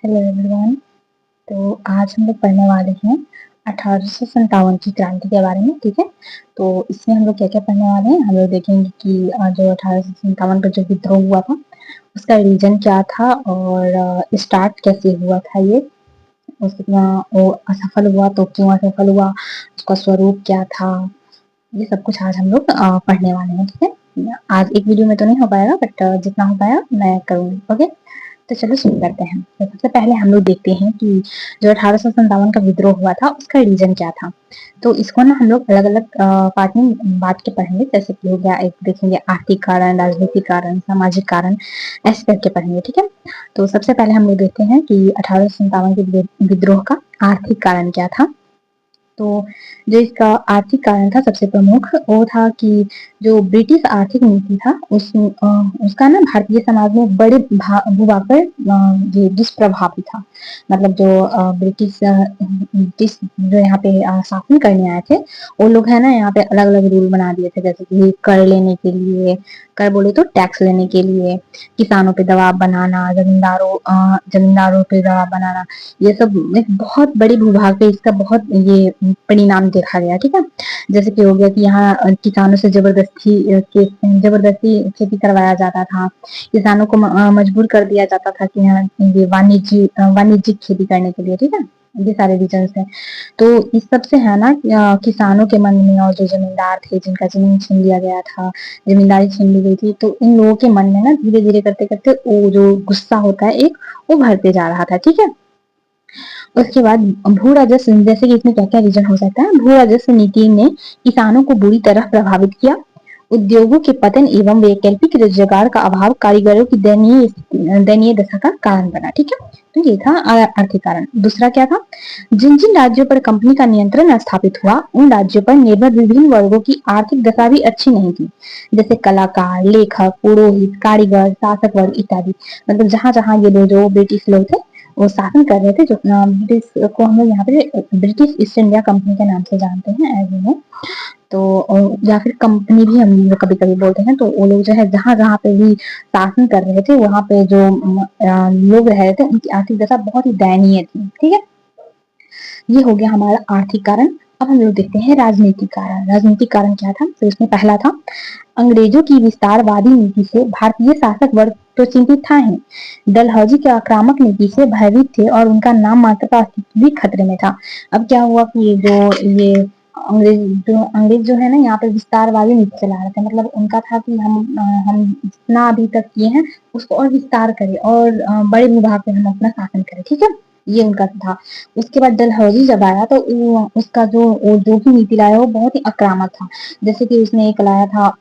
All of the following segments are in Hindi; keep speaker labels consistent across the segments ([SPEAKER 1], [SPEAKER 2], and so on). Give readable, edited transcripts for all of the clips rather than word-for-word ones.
[SPEAKER 1] Hello everyone. तो आज हम लोग पढ़ने वाले हैं 1857 की क्रांति के बारे में। ठीक है, तो इसमें हम लोग क्या क्या पढ़ने वाले हैं, हम लोग देखेंगे कि जो 1857 का जो विद्रोह हुआ था उसका रीजन क्या था और स्टार्ट कैसे हुआ था ये, उसमें वो असफल हुआ तो क्यों असफल हुआ, उसका स्वरूप क्या था, ये सब कुछ आज हम लोग पढ़ने वाले हैं। ठीक है, आज एक वीडियो में तो नहीं हो पाएगा बट जितना हो पाएगा मैं करूँगी। ओके, तो चलो शुरू करते हैं। तो सबसे पहले हम लोग देखते हैं कि जो 1857 का विद्रोह हुआ था उसका रीजन क्या था। तो इसको ना हम लोग अलग अलग पार्ट में बांट के पढ़ेंगे। जैसे कि हो गया, एक देखेंगे आर्थिक कारण, राजनीतिक कारण, सामाजिक कारण, ऐसे करके पढ़ेंगे। ठीक है, तो सबसे पहले हम लोग देखते हैं कि 1857 के विद्रोह का आर्थिक कारण क्या था। तो जो इसका आर्थिक कारण था सबसे प्रमुख वो था कि जो ब्रिटिश आर्थिक नीति था उसका ना भारतीय समाज में बड़े भूभाग पर ये दुष्प्रभाव भी था। मतलब जो ब्रिटिश जो यहाँ पे शासन करने आए थे वो लोग है ना, यहाँ पे अलग अलग रूल बना दिए थे। जैसे कि कर लेने के लिए, कर बोले तो टैक्स लेने के लिए, किसानों पे दबाव बनाना, जमींदारों पे दबाव बनाना, ये सब एक बहुत बड़ी भूभाग पे इसका बहुत ये परिणाम देखा गया। ठीक है, जैसे कि हो गया कि यहाँ किसानों से जबरदस्ती खेती करवाया जाता था, किसानों को मजबूर कर दिया जाता था कि यहाँ ये वाणिज्यिक खेती करने के लिए। ठीक है, ये सारे रीजन है। तो इस सब से है ना किसानों के मन में, और जो जमींदार थे जिनका जमीन छीन लिया गया था, जमींदारी छीन ली गई थी, तो इन लोगों के मन में ना धीरे धीरे करते करते वो जो गुस्सा होता है एक, वो भरते जा रहा था। ठीक है, उसके बाद भू राजस्व, जैसे कि इसमें क्या क्या रीजन हो सकता है। भू राजस्व नीति ने किसानों को बुरी तरह प्रभावित किया। उद्योगों के पतन एवं वैकल्पिक रोजगार का अभाव कारीगरों की दयनीय दशा का कारण बना। ठीक है, तो ये था आर्थिक कारण। दूसरा क्या था, जिन जिन राज्यों पर कंपनी का नियंत्रण स्थापित हुआ उन राज्यों पर निर्भर विभिन्न वर्गों की आर्थिक दशा भी अच्छी नहीं थी। जैसे कलाकार, लेखक, पुरोहित, कारीगर, शासक वर्ग इत्यादि। मतलब जहां जहां ये जो ब्रिटिश लोग थे वो शासन कर रहे थे, जो ब्रिटिश को हम लोग यहाँ पे ब्रिटिश ईस्ट इंडिया कंपनी के नाम से जानते हैं एज यू नो। तो या फिर कंपनी भी हम लोग कभी कभी बोलते हैं। तो वो लोग जो है जहां जहां पे भी शासन कर रहे थे वहां पे जो लोग रह रहे थे उनकी आर्थिक दशा बहुत ही दयनीय थी। ठीक है, ये हो गया हमारा आर्थिक कारण। अब हम लोग देखते हैं राजनीतिक कारण। राजनीतिक कारण क्या था, तो इसमें पहला था अंग्रेजों की विस्तारवादी नीति से भारतीय शासक वर्ग तो चिंतित था ही, डलहौजी की आक्रामक नीति से भयभीत थे और उनका नाम मात्र का अस्तित्व भी खतरे में था। अब क्या हुआ कि ये अंग्रेज जो है ना यहाँ पे विस्तारवादी नीति चला रहे थे। मतलब उनका था कि हम जितना अभी तक किए हैं उसको और विस्तार करें और बड़े भूभाग पे हम अपना शासन करें। ठीक है, ये उनका था। उसके बाद डलहौजी जब आया तो उसका जो भी नीति लाया वो बहुत ही आक्रामक था। जैसे कि उसने एक लाया था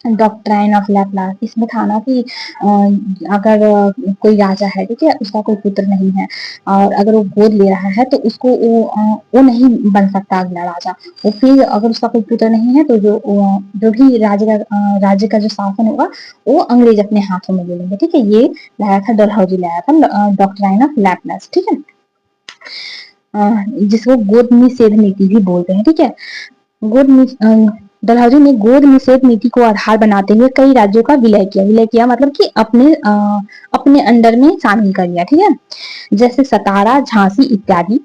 [SPEAKER 1] डॉक्ट्राइन ऑफ लैपलास। इसमें था ना कि अगर कोई राजा है, ठीक है, उसका कोई पुत्र नहीं है और अगर वो गोद ले रहा है तो उसको वो नहीं बन सकता अगला राजा। वो फिर अगर उसका कोई पुत्र नहीं है तो जो भी राज्य का जो शासन होगा वो अंग्रेज अपने हाथों में ले लेंगे। ठीक है, ये लाया था डलहौजी, लाया था डॉक्ट्राइन ऑफ लैपलास। ठीक है, जिसको गोद निषेध नीति भी बोलते हैं। ठीक है, डलहौजी ने गोद निषेध नीति को आधार बनाते हुए कई राज्यों का विलय किया। विलय किया मतलब कि अपने अंडर में शामिल कर लिया। ठीक है, जैसे सतारा, झांसी इत्यादि।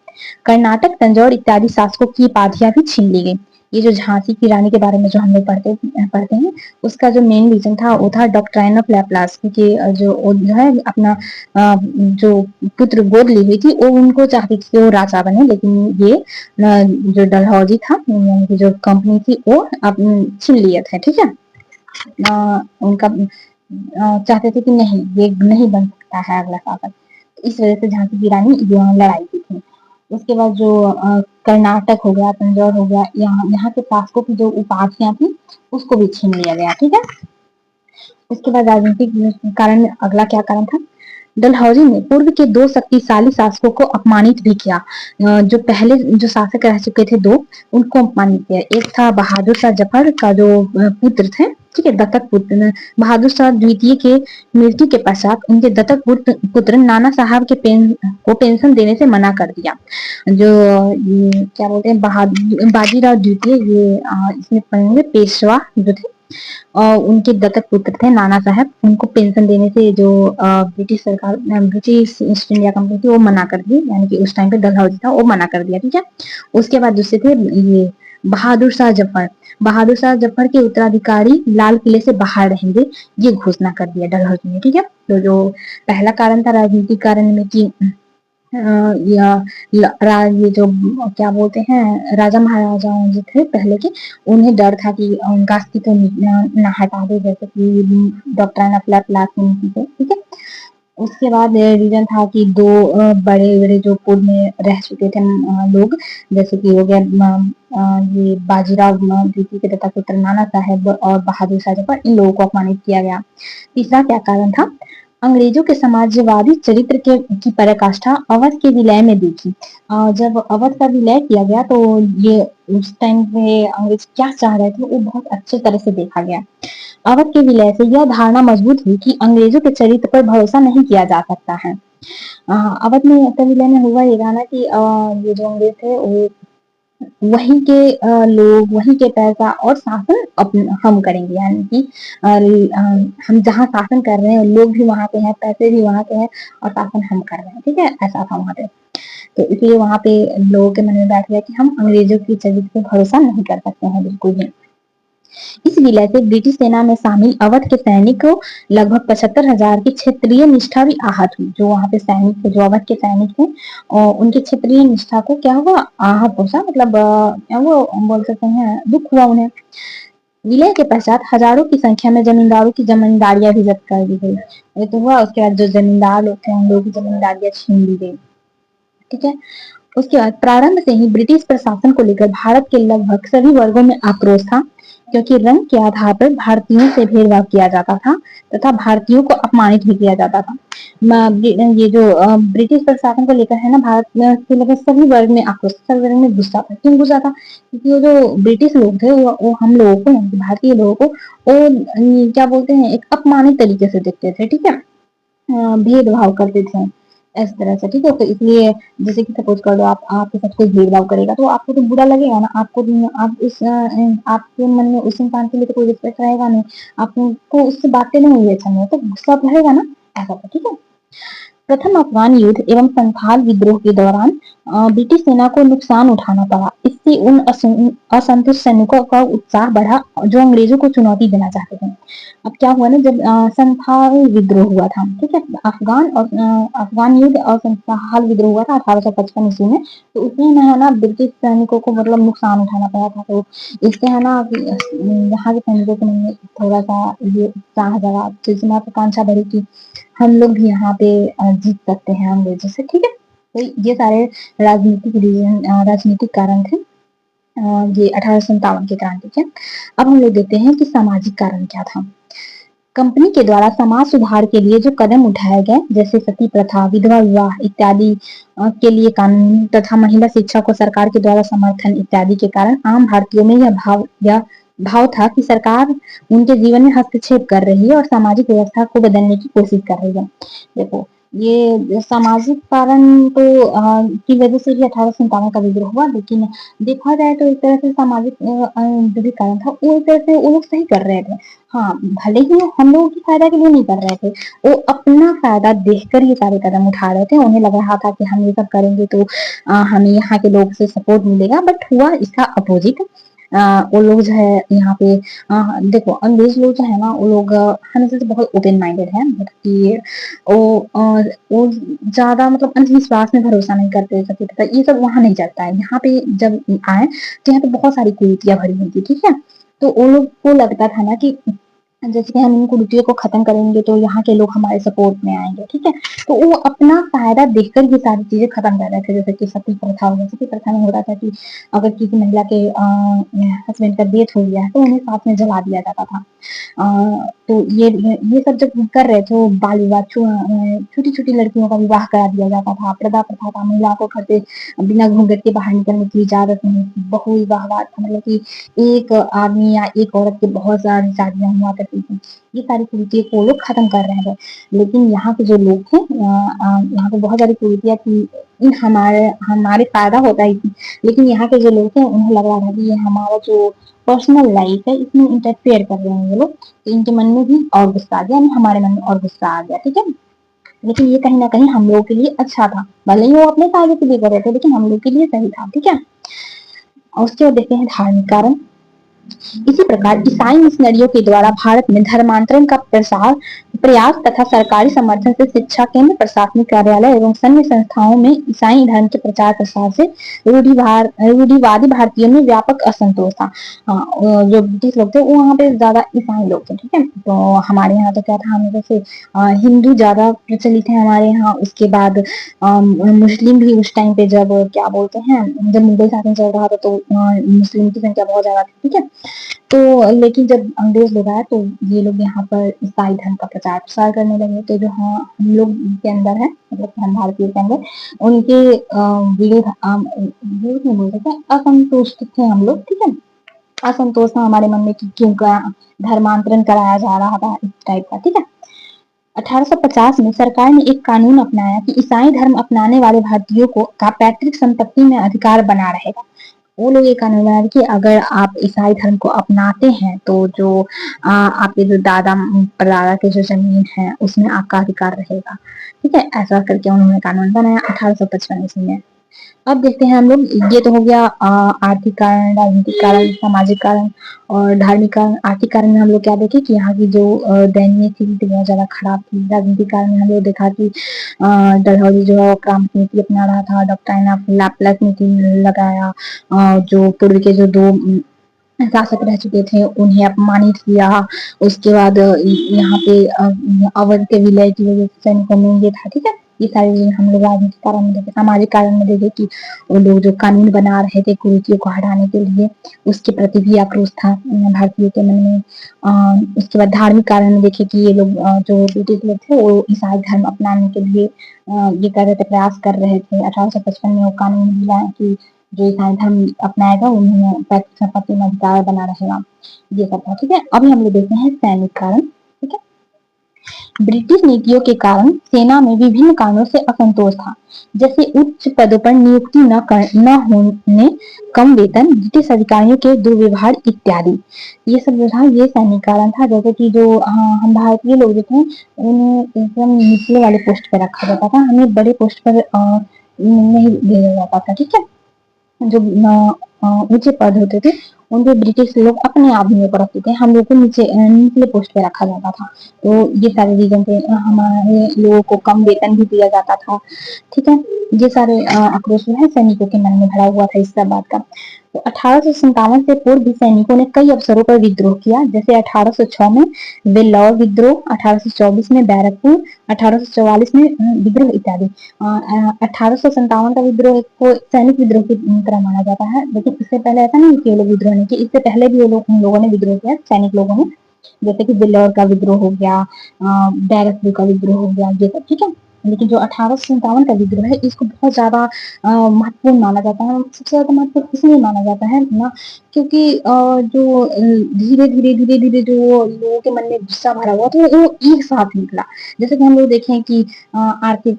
[SPEAKER 1] कर्नाटक, तंजौर इत्यादि शासकों की उपाधियां भी छीन ली गई। ये जो झांसी की रानी के बारे में जो हम लोग पढ़ते हैं उसका जो मेन रीजन था वो था डॉक्ट्राइन ऑफ लैपलास, क्योंकि जो है अपना जो पुत्र गोद ली हुई थी वो उनको चाहती थी कि वो राजा बने, लेकिन ये जो डलहौजी था यानी कि जो कंपनी थी वो छीन लिए थे। ठीक है, उनका चाहते थे कि नहीं, ये नहीं बन सकता है अगला शासक। इस वजह से झांसी की रानी लड़ाई की थी। उसके बाद जो कर्नाटक हो गया, तंजौर हो गया, यहाँ के शासकों की जो उपाधियां थी उसको भी छीन लिया गया। ठीक है, उसके बाद राजनीतिक कारण में अगला क्या कारण था, डलहौजी ने पूर्व के दो शक्तिशाली शासकों को अपमानित भी किया। जो पहले जो शासक रह चुके थे दो, उनको अपमानित किया। एक था बहादुर शाह जफर का जो पुत्र थे, ठीक है, दत्तक पुत्र बहादुर शाह द्वितीय के मृत्यु के पश्चात उनके दत्तक पुत्र नाना साहब के को पेंशन देने से मना कर दिया। जो क्या बोलते हैं बाजीराव द्वितीय, ये इसमें पढ़ेंगे पेशवा जो थे उनके दत्तक पुत्र थे नाना साहब, उनको पेंशन देने से जो ब्रिटिश सरकार, ब्रिटिश ईस्ट इंडिया कंपनी थी वो मना कर दी, यानी कि उस टाइम पे डलहौजी था वो मना कर दिया, ठीक है। उसके बाद दूसरे थे ये बहादुर शाह जफर। बहादुर शाह जफर के उत्तराधिकारी लाल किले से बाहर रहेंगे, ये घोषणा कर दिया डलहौजी में, ठीक है। तो जो पहला कारण था राजनीतिक कारण में कि या ये जो क्या बोलते हैं राजा महाराजाओं जो थे पहले के, उन्हें डर था कि उनका अस्तित्व न हटा दे, जैसे कि डॉक्टर नफलत लाखनी थे, ठीक है। उसके बाद रीजन था कि दो बड़े बड़े जो पूर्व में रह चुके थे लोग, जैसे कि हो गया ये बाजीराव द्वितीय के तथा पुत्र नाना साहेब और बहादुर शाह जफर, इन लोगों को अपमानित किया गया। तीसरा क्या कारण था, अंग्रेजों के समाजवादी चरित्र के की पराकाष्ठा अवध के विलय में देखी। जब अवध का विलय किया गया तो ये उस टाइम पे अंग्रेज क्या चाह रहे थे वो बहुत अच्छे तरह से देखा गया। अवध के विलय से यह धारणा मजबूत हुई कि अंग्रेजों के चरित्र पर भरोसा नहीं किया जा सकता है। अवध में का विलय में हुआ ये था ना कि ये जो अंग्रेज थे वो वहीं के लोग, वहीं के पैसा और शासन हम करेंगे, यानी कि हम जहाँ शासन कर रहे हैं लोग भी वहां पे हैं, पैसे भी वहां पे हैं और शासन हम कर रहे हैं, ठीक है, ऐसा था वहां पे। तो इसलिए वहां पे लोगों के मन में बैठ गया कि हम अंग्रेजों की चरित्र पे भरोसा नहीं कर सकते हैं बिल्कुल भी। इस विलय से ब्रिटिश सेना में शामिल अवध के सैनिक को लगभग 75,000 की क्षेत्रीय निष्ठा भी आहत हुई। जो वहां पे सैनिक थे, जो अवध के सैनिक थे, और उनकी क्षेत्रीय निष्ठा को क्या हुआ, आहत पहुंचा, मतलब क्या वो बोल सकते हैं, दुख हुआ उन्हें। विलय के पश्चात हजारों की संख्या में जमींदारों की जमींदारियां भी जब्त कर दी गई। ये तो हुआ, उसके बाद जो जमींदार लोग थे उन लोगों की जमींदारियां छीन ली गई, ठीक है। उसके बाद प्रारंभ से ही ब्रिटिश प्रशासन को लेकर भारत के लगभग सभी वर्गों में आक्रोश था, क्योंकि रंग के आधार पर भारतीयों से भेदभाव किया जाता था तथा भारतीयों को अपमानित भी किया जाता था। ये जो ब्रिटिश प्रशासन को लेकर है ना, भारत के लगभग सभी वर्ग में आक्रोश, सभी वर्ग में गुस्सा था। क्यों गुस्सा था, क्योंकि वो जो ब्रिटिश लोग थे वो हम लोगों को, भारतीय लोगों को वो क्या बोलते हैं, एक अपमानित तरीके से देखते थे, ठीक है, भेदभाव करते थे इस तरह से, ठीक है। तो इसलिए जैसे कि सपोज कर लो आप, आपके साथ कोई भेदभाव करेगा तो आपको तो बुरा लगेगा ना, आपको आप उस आपके मन में उस इंसान के लिए तो कोई रिस्पेक्ट रहेगा नहीं, आपको उससे बातें नहीं हुई अच्छा नहीं, तो गुस्सा रहेगा ना, ऐसा था, ठीक है। प्रथम अफगान युद्ध एवं संथाल विद्रोह के दौरान ब्रिटिश सेना को नुकसान उठाना पड़ा। इससे उन असंतुष्ट सैनिकों का उत्साह बढ़ा जो अंग्रेजों को चुनौती देना चाहते थे। अब क्या हुआ ना, जब संथाल विद्रोह हुआ था, ठीक है, अफगान युद्ध और संथाल विद्रोह हुआ था 1855 ईस्वी में, तो उसमें है ना ब्रिटिश सैनिकों को मतलब नुकसान उठाना पड़ा था। तो इससे है ना यहाँ के सैनिकों के मन में थोड़ा सा ये उत्साह जगा, तो महत्वाकांक्षा बढ़ी कि हम लोग भी यहाँ पे जीत सकते हैं अंग्रेजों से, ठीक है। तो ये सारे राजनीतिक कारण थे, ये 1857 के क्रांति के। अब हम लोग देखते हैं कि सामाजिक कारण क्या था। कंपनी के द्वारा समाज सुधार के लिए जो कदम उठाए गए, जैसे सती प्रथा, विधवा विवाह इत्यादि के लिए कानून तथा महिला शिक्षा को सरकार के द्वारा समर्थन इत्यादि के कारण आम भारतीयों में यह भाव था कि सरकार उनके जीवन में हस्तक्षेप कर रही है और सामाजिक व्यवस्था को बदलने की कोशिश कर रही है। देखो, ये सामाजिक कारण तो की वजह से भी 1857 का विद्रोह हुआ, लेकिन देखा जाए तो एक तरह से सामाजिक जो भी कारण था वो एक तरह से वो लोग सही कर रहे थे। हाँ, भले ही वो हम लोगों की फायदा के लिए नहीं कर रहे थे, वो अपना फायदा देखकर ये सारे कदम उठा रहे थे। उन्हें लग रहा था कि हम ये सब करेंगे तो हमें यहाँ के लोग से सपोर्ट मिलेगा, बट हुआ इसका अपोजिट। वो लोग जो है यहाँ पे देखो, अंग्रेज लोग जो है ना वो लोग हमेशा से बहुत ओपन माइंडेड है, मतलब कि वो ज्यादा मतलब अंधविश्वास में भरोसा नहीं करते, सब ये सब वहां नहीं चलता है। यहाँ पे जब आए तो यहाँ पे बहुत सारी कुरीतियां भरी हुई थी, ठीक है। तो वो लोग को लगता था ना कि जैसे कि हम इन कुरीतियों को खत्म करेंगे तो यहाँ के लोग हमारे सपोर्ट में आएंगे, ठीक है। तो वो अपना फायदा देखकर ये सारी चीजें खत्म कर रहे थे, जैसे कि सती प्रथा हो गई। सती प्रथा में होता था कि अगर किसी महिला के हस्बैंड का डेथ हो गया है तो उन्हें साथ में जला दिया जाता था। तो ये सब जब कर रहे थे, वो बाल विवाह, छोटी छोटी लड़कियों का विवाह करा दिया जाता था, प्रथा प्रथा था, महिलाओं को घर से बिना घूंघट के बाहर निकलने की इजाजत नहीं थी, बहु विवाहवाद था, मतलब कि एक आदमी या एक औरत की बहुत सारी शादियां हुआ करती थी। ये सारी कुरीतियों को लोग खत्म कर रहे थे, लेकिन यहाँ के जो लोग थे, यहाँ पे बहुत सारी कुरीतियां थी, हमारे हमारे फायदा होता ही थी, लेकिन यहाँ के जो लोग थे उन्हें लग रहा था कि ये हमारा जो पर्सनल लाइफ है, इसमें इंटरफेयर कर रहे हैं ये लोग, तो इनके मन में भी और गुस्सा आ गया, हमारे मन में और गुस्सा आ गया, ठीक है। लेकिन ये कहीं ना कहीं हम लोगों के लिए अच्छा था, भले ही वो अपने फायदे के लिए कर रहे थे, लेकिन हम लोग के लिए सही था, ठीक है। और उसके बाद देखते हैं धार्मिक कारण। इसी प्रकार ईसाई मिशनरियों के द्वारा भारत में धर्मांतरण का प्रयास तथा सरकारी समर्थन से शिक्षा केंद्र, प्रशासनिक कार्यालय एवं सैन्य संस्थाओं में ईसाई धर्म के प्रचार प्रसार से रूढ़िवादी भारतीयों में व्यापक असंतोष था। जो ब्रिटिश लोग थे वो वहाँ पे ज्यादा ईसाई लोग थे, ठीक है। तो हमारे यहाँ तो क्या था, हमें जैसे हिंदू ज्यादा प्रचलित है हमारे यहाँ, उसके बाद मुस्लिम भी उस टाइम पे, जब क्या बोलते हैं, जब मुगल शासन चल रहा था तो मुस्लिम की संख्या बहुत ज्यादा थी, ठीक है। तो लेकिन जब अंग्रेज लोग आए तो ये लोग यहाँ पर ईसाई धर्म का प्रचार प्रसार करने लगे, तो जो हाँ हम लोग के अंदर है, मतलब हम भारतीय के अंदर उनके विरोध नहीं बोल सकते, असंतुष्ट थे हम लोग, ठीक है। असंतोष था हमारे मन में कि क्यों का धर्मांतरण कराया जा रहा था, इस टाइप का, ठीक है। 1850 में सरकार ने एक कानून अपनाया कि ईसाई धर्म अपनाने वाले भारतीयों को का पैतृक संपत्ति में अधिकार बना रहेगा। वो लोग ये कानून बना रहे कि अगर आप ईसाई धर्म को अपनाते हैं तो जो आपके जो दादा परदादा के जो जमीन है उसमें आपका अधिकार रहेगा, ठीक है। ऐसा करके उन्होंने कानून बनाया 1855 ईस्वी में। अब देखते हैं हम लोग, ये तो हो गया आर्थिक कारण, राजनीतिक कारण, सामाजिक कारण और धार्मिक कारण। आर्थिक कारण में हम लोग क्या देखे कि यहाँ की जो दयनीय स्थिति बहुत ज्यादा खराब थी। राजनीतिक कारण में हम लोग देखा कि डलहौजी जो है क्रांत नीति अपना रहा था, डॉक्ट्राइन ऑफ लाप्लास नीति लगाया, जो पूर्व के जो दो शासक रह चुके थे उन्हें अपमानित किया। उसके बाद यहाँ पे अवध के विलय की वजह से सैनिकों में ये था, ठीक है। ये सारी चीजें हम लोग राजनीतिक कारण में देखे। सामाजिक कारण में देखे कि वो लोग जो कानून बना रहे थे कुरीतियों को हटाने के लिए, उसके प्रति भी आक्रोश था भारतीयों के मन में। उसके बाद धार्मिक कारण में देखे कि ये लोग जो ब्रिटिश लोग थे वो ईसाई धर्म अपनाने के लिए ये कर रहे थे, प्रयास कर रहे थे। 1855 में वो कानून मिला कि जो ईसाई धर्म अपनाएगा उन्हें पैतृक संपत्ति में अधिकार बना रहेगा, ये सब था, ठीक है। अभी हम लोग देखते हैं सैनिक कारण, ठीक है। ब्रिटिश नीतियों के कारण सेना में विभिन्न कारणों से असंतोष था, जैसे उच्च पदों पर नियुक्ति न होने, कम वेतन, ब्रिटिश अधिकारियों के दुर्व्यवहार इत्यादि। ये सब जो था ये सैनिक कारण था। जैसे कि जो हम भारतीय लोग जो थे उन्हें एकदम निचले वाले पोस्ट पर रखा जाता था, हमें बड़े पोस्ट पर नहीं भेजा जाता था, ठीक है। जो ऊंचे पद होते थे उन पे ब्रिटिश लोग अपने आदमियों को रखते थे, हम लोग को निचले पोस्ट पे रखा जाता था। तो ये सारे रीजन थे। हमारे लोगों को कम वेतन भी दिया जाता था, ठीक है। ये सारे आक्रोश जो है सैनिकों के मन में भरा हुआ था इस सब बात का। तो 1857 से पूर्व भी सैनिकों ने कई अवसरों पर विद्रोह किया, जैसे 1806 में वेल्लौर विद्रोह, 1824 में बैरकपुर, 1844 में विद्रोह इत्यादि। 1857 का विद्रोह को सैनिक विद्रोह की तरह माना जाता है, लेकिन इससे पहले ऐसा नहीं कि वो लोग विद्रोह नहीं किए, इससे पहले भी उन लोगों ने विद्रोह किया, सैनिक लोगों ने, जैसे कि वेल्लौर का विद्रोह हो गया, बैरकपुर का विद्रोह हो गया, ये सब, ठीक है। लेकिन जो 1857 का विद्रोह है इसको बहुत ज्यादा महत्वपूर्ण माना जाता है। सबसे ज्यादा महत्वपूर्ण इसलिए माना जाता है ना, क्योंकि जो धीरे धीरे जो लोगों के मन में गुस्सा भरा हुआ था वो एक साथ निकला। जैसे कि हम लोग देखें कि आर्थिक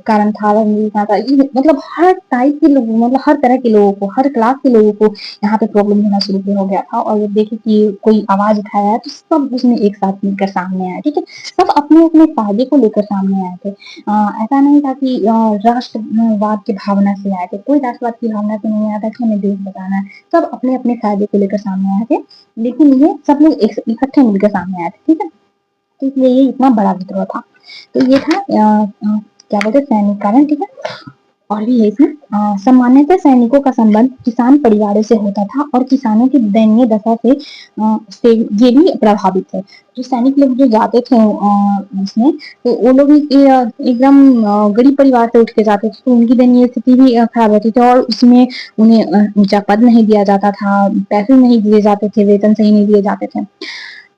[SPEAKER 1] कारण था, राजनीतिक था, ये मतलब हर टाइप के लोगों, मतलब हर तरह के लोगों को, हर क्लास के लोगों को यहाँ पे प्रॉब्लम होना शुरू हो गया था। और जब देखे कि कोई आवाज उठाया है तो सब उसमें एक साथ मिलकर सामने आया, ठीक है। सब अपने अपने फायदे को लेकर सामने आए थे। ऐसा नहीं था कि राष्ट्रवाद की भावना से आए थे, कोई राष्ट्रवाद की भावना से नहीं आया था कि हमें देश बचाना है। सब अपने अपने फायदे को लेकर सामने आए थे, लेकिन ये सब लोग इकट्ठे मिलकर सामने आए थे, ठीक है। तो इसलिए ये इतना बड़ा विद्रोह था। तो ये था क्या बोलते सैनिक कारण, ठीक है। और भी है इसमें सामान्यतः सैनिकों का संबंध किसान परिवारों से होता था और किसानों की दयनीय दशा से ये भी प्रभावित है। जो सैनिक लोग जो जाते थे उसमें, तो वो लोग एकदम गरीब परिवार से उठ के जाते थे, तो उनकी दयनीय स्थिति भी खराब होती थी। और उसमें उन्हें ऊंचा पद नहीं दिया जाता था, पैसे नहीं दिए जाते थे, वेतन सही नहीं दिए जाते थे।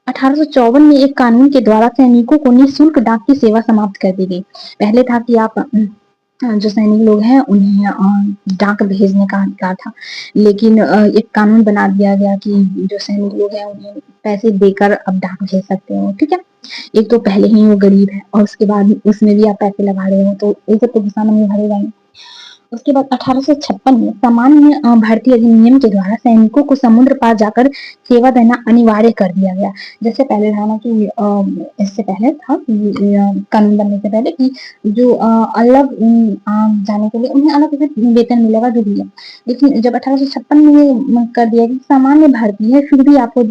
[SPEAKER 1] 1854 में एक कानून के द्वारा सैनिकों को निःशुल्क डाक की सेवा समाप्त कर दी गई। पहले था कि आप जो सैनिक लोग हैं उन्हें डाक भेजने का अधिकार था, लेकिन एक कानून बना दिया गया कि जो सैनिक लोग हैं उन्हें पैसे देकर अब डाक भेज सकते हो, ठीक है। एक तो पहले ही वो गरीब है और उसके बाद उसमें भी आप पैसे लगा रहे हो, तो एक तो गुस्सा मन में भरेगा ही। उसके बाद 1856 में सामान्य भर्ती अधिनियम के द्वारा सैनिकों को समुद्र पार जाकर सेवा देना अनिवार्य कर दिया गया। जैसे पहले था ना कि इससे पहले था कि कानून बनने से पहले कि जो अलग जाने के लिए उन्हें अलग वेतन मिलेगा जो भी है, लेकिन जब 1856 में ये कर दिया कि सामान्य भर्ती है फिर भी आपको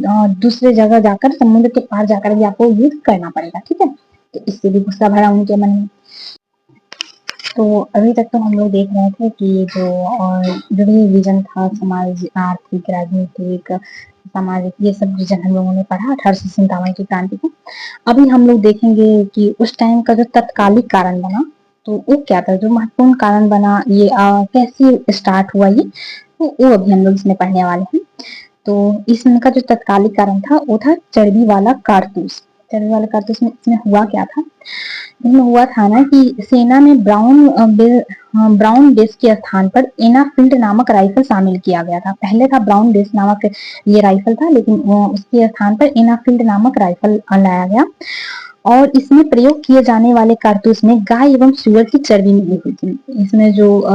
[SPEAKER 1] दूसरे जगह जाकर समुद्र के पार जाकर भी आपको युद्ध करना पड़ेगा, ठीक है। तो इससे भी गुस्सा भरा उनके मन में। तो अभी तक तो हम लोग देख रहे थे कि जो भी विजन था समाज, आर्थिक, राजनीतिक, सामाजिक, ये सब विजन हम लोगों ने पढ़ा 1857 की क्रांति को। अभी हम लोग देखेंगे कि उस टाइम का जो तत्कालिक कारण बना तो वो क्या था, जो महत्वपूर्ण कारण बना, ये कैसे स्टार्ट हुआ ये, तो वो अभी हम लोग इसमें पढ़ने वाले हैं। तो इसका जो तत्कालिक कारण था वो था चर्बी वाला कारतूस। चर्बी वाला कारतूस में इसमें हुआ क्या था, इसमें हुआ था ना कि सेना में ब्राउन बेस के स्थान पर एनाफील्ड नामक राइफल शामिल किया गया था। पहले था ब्राउन बेस नामक ये राइफल था, लेकिन उसके स्थान पर एनाफील्ड नामक राइफल लाया गया और इसमें प्रयोग किए जाने वाले कारतूस में गाय एवं सूअर की चर्बी मिली हुई थी। इसमें जो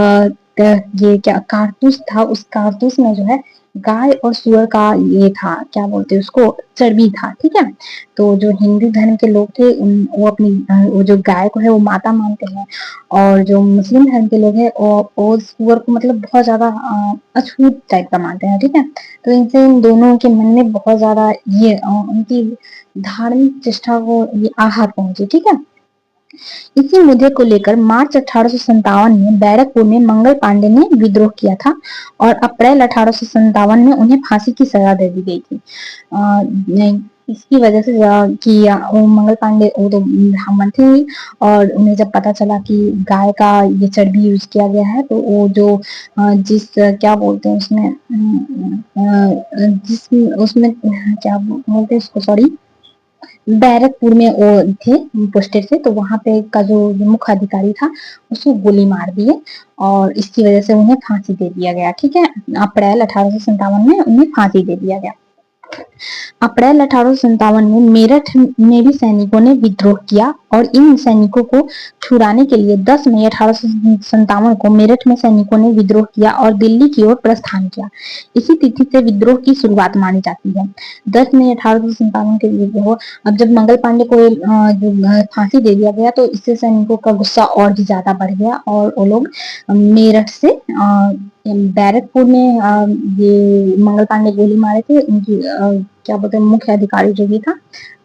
[SPEAKER 1] ये क्या कारतूस था, उस कारतूस में जो है गाय और सूअर का ये था, क्या बोलते हैं उसको, चर्बी था, ठीक है। तो जो हिंदू धर्म के लोग थे वो अपनी वो जो गाय को है वो माता मानते हैं, और जो मुस्लिम धर्म के लोग हैं वो सूअर को मतलब बहुत ज्यादा अछूत टाइप का मानते हैं, ठीक है। तो इनसे इन दोनों के मन में बहुत ज्यादा ये उनकी धार्मिक चेष्टा को ये आघात पहुंची, ठीक है। इसी मुद्दे को लेकर मार्च 1857 में बैरकपुर में मंगल पांडे ने विद्रोह किया था और अप्रैल 1857 में उन्हें फांसी की सजा दे दी गई थी। इसकी वजह से कि वो मंगल पांडे वो तो ब्राह्मण थे और उन्हें जब पता चला कि गाय का ये चर्बी यूज किया गया है तो वो जो जिस क्या बोलते हैं उसमें जिस उसमें क्या बोलते हैं उसको, सॉरी, बैरकपुर में वो थे पोस्टेड थे, तो वहां पे का जो मुख्य अधिकारी था उसको गोली मार दिए और इसकी वजह से उन्हें फांसी दे दिया गया, ठीक है। अप्रैल 1857 में उन्हें फांसी दे दिया गया। अप्रैल 1857 में मेरठ में भी सैनिकों ने विद्रोह किया और इन सैनिकों को छुड़ाने के लिए 10 मई 1857 को मेरठ में सैनिकों ने विद्रोह किया और दिल्ली की ओर प्रस्थान किया। इसी तिथि से विद्रोह की शुरुआत मानी जाती है, 10 मई 1857 के विद्रोह। अब जब मंगल पांडे को जो फांसी दे दिया गया तो इससे सैनिकों का गुस्सा और भी ज्यादा बढ़ गया और वो लोग मेरठ से बैरकपुर में ये मंगल पांडे गोली मारे थे, उनकी क्या बोलते हैं मुख्य अधिकारी जो भी था,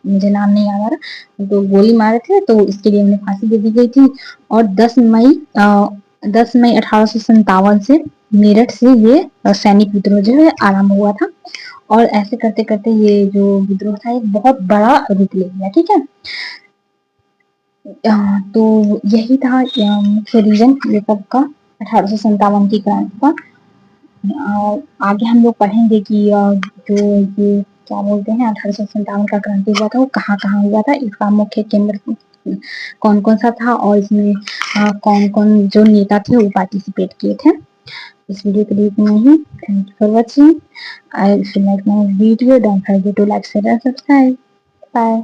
[SPEAKER 1] मुझे नाम नहीं याद आ रहा, तो गोली मारे थे तो इसके लिए उन्हें फांसी दे दी गई थी। और 10 मई 1857 से मेरठ से ये सैनिक विद्रोह जो है आरंभ हुआ था और ऐसे करते करते ये जो विद्रोह था एक बहुत बड़ा रूप ले लिया, ठीक है। तो यही था मुख्य रीजन ये सब का 1857 की क्रांति का। आगे हम लोग पढ़ेंगे कि जो ये क्या बोलते हैं 1857 का क्रांति हुआ था वो कहाँ कहाँ हुआ था, इसका मुख्य केंद्र कौन कौन सा था और इसमें कौन कौन जो नेता थे वो पार्टिसिपेट किए थे। इस वीडियो के लिए इतना ही। Thank you for watching. I like my video, don't forget to like, share and subscribe. Bye.